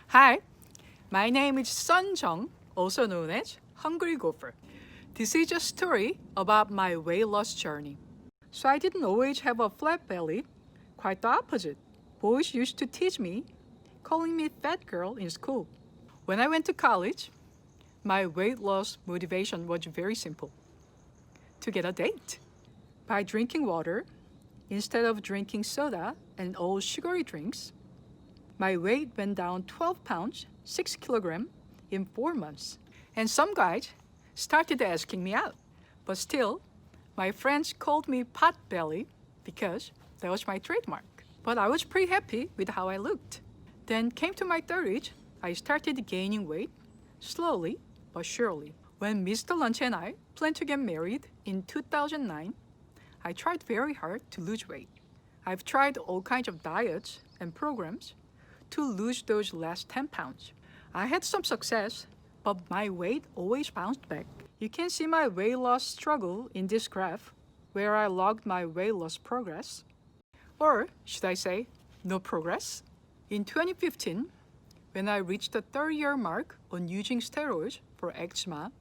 Hi, my name is Sun Jung, also known as Hungry Gopher. This is a story about my weight loss journey. So I didn't always have a flat belly, quite the opposite. Boys used to tease me, calling me fat girl in school. When I went to college, my weight loss motivation was very simple: to get a date. By drinking water instead of drinking soda and all sugary drinks, my weight went down 12 pounds, 6 kilograms in 4 months. And some guys started asking me out. But still, my friends called me pot belly because that was my trademark. But I was pretty happy with how I looked. Then came to my 30s, I started gaining weight, slowly but surely. When Mr. Lunch and I planned to get married in 2009, I tried very hard to lose weight. I've tried all kinds of diets and programs to lose those last 10 pounds. I had some success, but my weight always bounced back. You can see my weight loss struggle in this graph, where I logged my weight loss progress. Or should I say, no progress? In 2015, when I reached the 3rd-year mark on using steroids for eczema,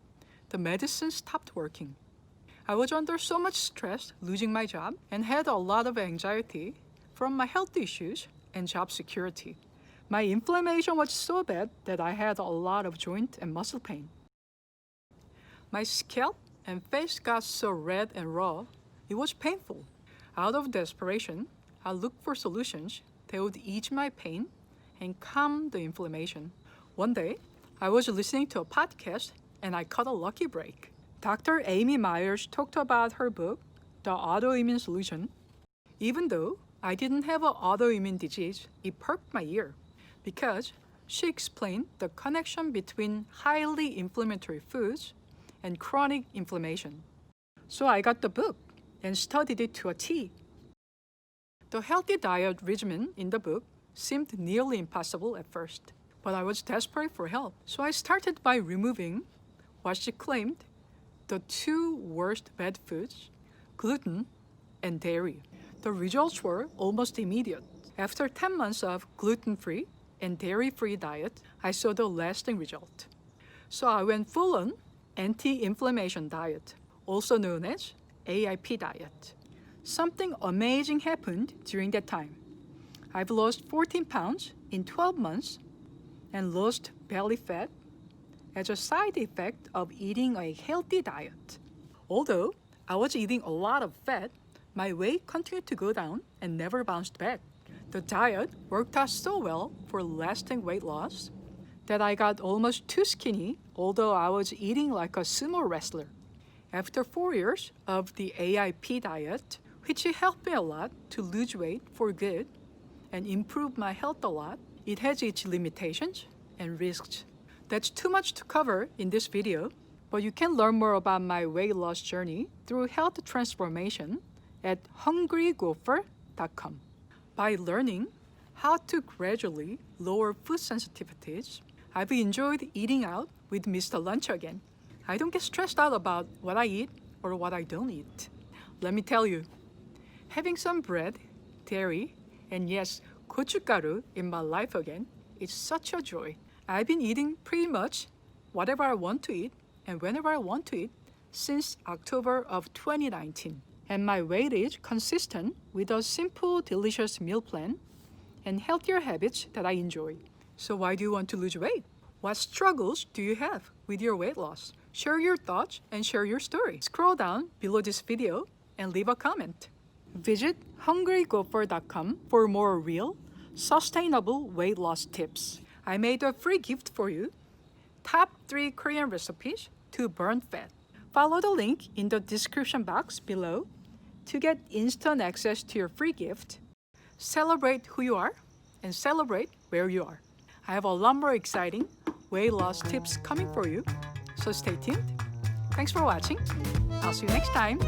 the medicine stopped working. I was under so much stress losing my job and had a lot of anxiety from my health issues and job security. My inflammation was so bad that I had a lot of joint and muscle pain. My scalp and face got so red and raw, it was painful. Out of desperation, I looked for solutions that would ease my pain and calm the inflammation. One day, I was listening to a podcast and I caught a lucky break. Dr. Amy Myers talked about her book, The Autoimmune Solution. Even though I didn't have an autoimmune disease, it perked my ear because she explained the connection between highly inflammatory foods and chronic inflammation. So I got the book and studied it to a T. The healthy diet regimen in the book seemed nearly impossible at first, but I was desperate for help. So I started by removing what she claimed the 2 worst bad foods, gluten and dairy. The results were almost immediate. After 10 months of gluten-free and dairy-free diet, I saw the lasting result. So I went full-on anti-inflammation diet, also known as AIP diet. Something amazing happened during that time. I've lost 14 pounds in 12 months and lost belly fat as a side effect of eating a healthy diet. Although I was eating a lot of fat, my weight continued to go down and never bounced back. The diet worked out so well for lasting weight loss that I got almost too skinny, although I was eating like a sumo wrestler. After 4 years of the AIP diet, which helped me a lot to lose weight for good and improve my health a lot, it has its limitations and risks. That's too much to cover in this video, but you can learn more about my weight loss journey through health transformation at hungrygopher.com. By learning how to gradually lower food sensitivities, I've enjoyed eating out with Mr. Lunch again. I don't get stressed out about what I eat or what I don't eat. Let me tell you, having some bread, dairy, and yes, gochugaru in my life again is such a joy. I've been eating pretty much whatever I want to eat and whenever I want to eat since October of 2019. And my weight is consistent with a simple, delicious meal plan and healthier habits that I enjoy. So why do you want to lose weight? What struggles do you have with your weight loss? Share your thoughts and share your story. Scroll down below this video and leave a comment. Visit hungrygopher.com for more real, sustainable weight loss tips. I made a free gift for you, top 3 Korean recipes to burn fat. Follow the link in the description box below to get instant access to your free gift. Celebrate who you are and celebrate where you are. I have a lot more exciting weight loss tips coming for you, so stay tuned. Thanks for watching. I'll see you next time.